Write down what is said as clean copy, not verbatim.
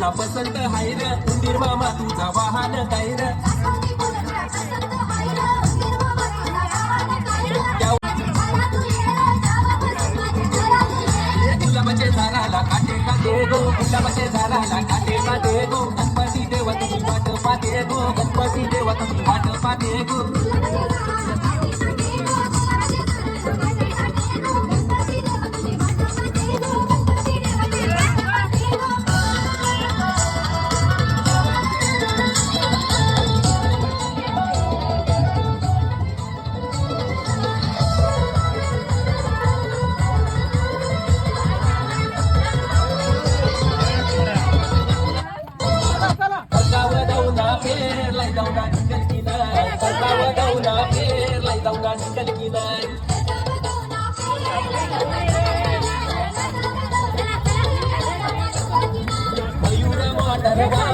तुला पसंत हाय र उंदीर मामा तुझा वाहन काय र गुलाबाचे झाडाला काटे काटे गो गुलाबाचे झाडाला काटे काटे गो गणपती देवा तुम्ही वाट पाहते गो गणपती देवा तुम्ही वाट पाहते गो मयूर